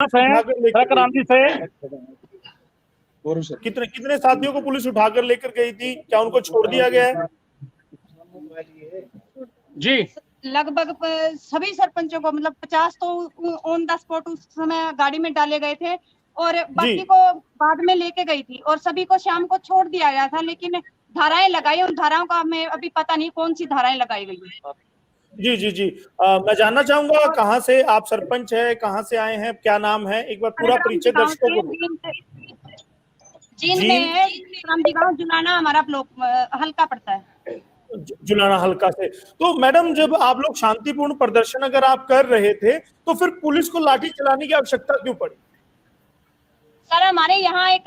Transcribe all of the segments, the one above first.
क्रांति से कितने कितने साथियों को पुलिस उठाकर लेकर गई थी? क्या उनको छोड़ दिया गया है? जी लगभग सभी सरपंचों को, मतलब 50 तो ऑन द स्पॉट उस समय गाड़ी में डाले गए थे और बाकी को बाद में लेके गई थी और सभी को शाम को छोड़ दिया गया था, लेकिन धाराएं लगाई, उन धाराओं का हमें अभी पता नहीं कौन सी धाराएं लगाई गई है। जी जी जी मैं जानना चाहूंगा कहाँ से आप सरपंच है, कहाँ से आए हैं, क्या नाम है, एक बार पूरा परिचय दर्शकों को। जींद में है, गांव जुलाना हमारा ब्लॉक हल्का पड़ता है, जुलाना हल्का से। तो मैडम जब आप लोग शांतिपूर्ण प्रदर्शन अगर आप कर रहे थे तो फिर पुलिस को लाठी चलाने की आवश्यकता क्यों पड़ी? सर हमारे यहाँ एक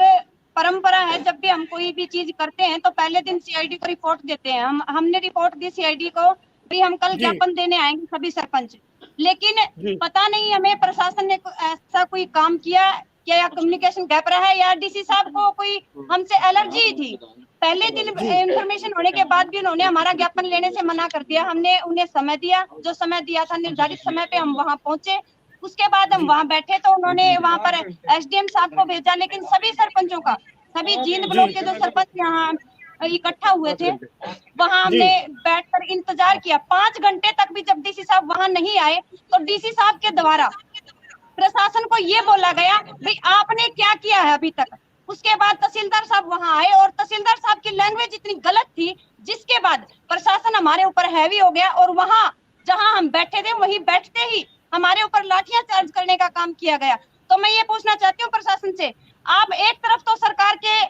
परंपरा है, जब भी हम कोई भी चीज करते हैं तो पहले दिन सीआईडी को रिपोर्ट देते हैं। हमने रिपोर्ट दी सीआईडी को भी हम कल ज्ञापन देने आएंगे सभी सरपंच, लेकिन पता नहीं हमें प्रशासन ने ऐसा कोई काम किया या कम्युनिकेशन गैप रहा है या डीसी साहब को कोई हमसे एलर्जी थी। पहले दिन इंफॉर्मेशन होने के बाद भी उन्होंने हमारा ज्ञापन लेने से मना कर दिया। हमने उन्हें समय दिया, जो समय दिया था निर्धारित समय पे हम वहां पहुंचे। उसके बाद हम वहां बैठे तो उन्होंने वहां पर एसडीएम साहब को भेजा, लेकिन सभी सरपंचों का, सभी जींद ब्लॉक के जो सरपंच यहाँ इकट्ठा हुए थे वहां हमने बैठकर इंतजार किया 5 घंटे तक भी। जब डीसी साहब वहां नहीं आए तो डीसी साहब के द्वारा प्रशासन को ये बोला गया भाई आपने क्या किया है अभी तक। उसके बाद तहसीलदार साहब वहां आए और तहसीलदार साहब की लैंग्वेज इतनी गलत थी, जिसके बाद प्रशासन हमारे ऊपर हैवी हो गया और वहां जहां हम बैठे थे वहीं बैठते ही हमारे ऊपर लाठियां चार्ज करने का काम किया गया। तो मैं ये पूछना चाहती हूँ प्रशासन से, आप एक तरफ तो सरकार के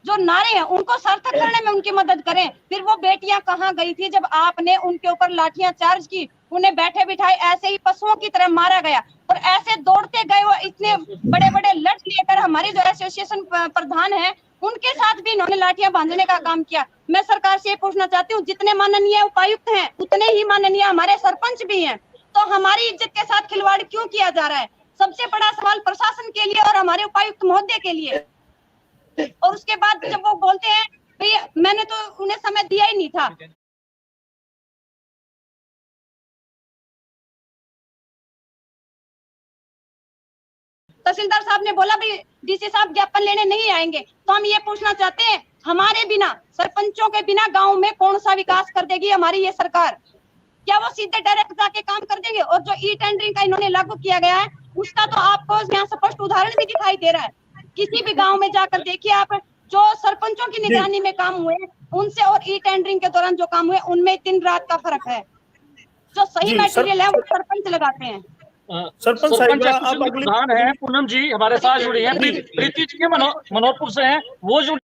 जो नारे हैं उनको सार्थक करने में उनकी मदद करें, फिर वो बेटियां कहाँ गई थी जब आपने उनके ऊपर लाठियां चार्ज की? उन्हें बैठे बिठाए ऐसे ही पशुओं की तरह मारा गया और ऐसे दौड़ते गए वो इतने बड़े बड़े लठ लेकर। हमारी जो एसोसिएशन प्रधान है उनके साथ भी इन्होंने लाठियां बांधने का काम किया। मैं सरकार से ये पूछना चाहती हूँ, जितने माननीय उपायुक्त हैं उतने ही माननीय हमारे सरपंच भी हैं, तो हमारी इज्जत के साथ खिलवाड़ क्यों किया जा रहा है? सबसे बड़ा सवाल प्रशासन के लिए और हमारे उपायुक्त महोदय के लिए। और उसके बाद जब वो बोलते हैं भैया मैंने तो उन्हें समय दिया ही नहीं था। तहसीलदार साहब ने बोला भाई डीसी साहब ज्ञापन लेने नहीं आएंगे। तो हम ये पूछना चाहते हैं, हमारे बिना, सरपंचों के बिना गांव में कौन सा विकास कर देगी हमारी ये सरकार? क्या वो सीधे डायरेक्ट जाके काम कर देंगे? और जो ई टेंडरिंग का इन्होंने लागू किया गया है उसका तो आपको यहाँ स्पष्ट उदाहरण भी दिखाई दे रहा है। किसी भी गांव में जाकर देखिए आप, जो सरपंचों की निगरानी में काम हुए उनसे और ई टेंडरिंग के दौरान जो काम हुए उनमें दिन रात का फर्क है। जो सही मटेरियल है वो सरपंच लगाते हैं। सरपंच प्रधान है पूनम जी हमारे साथ जुड़ी है, प्रीति जी के मनोहरपुर से हैं, वो जुड़ी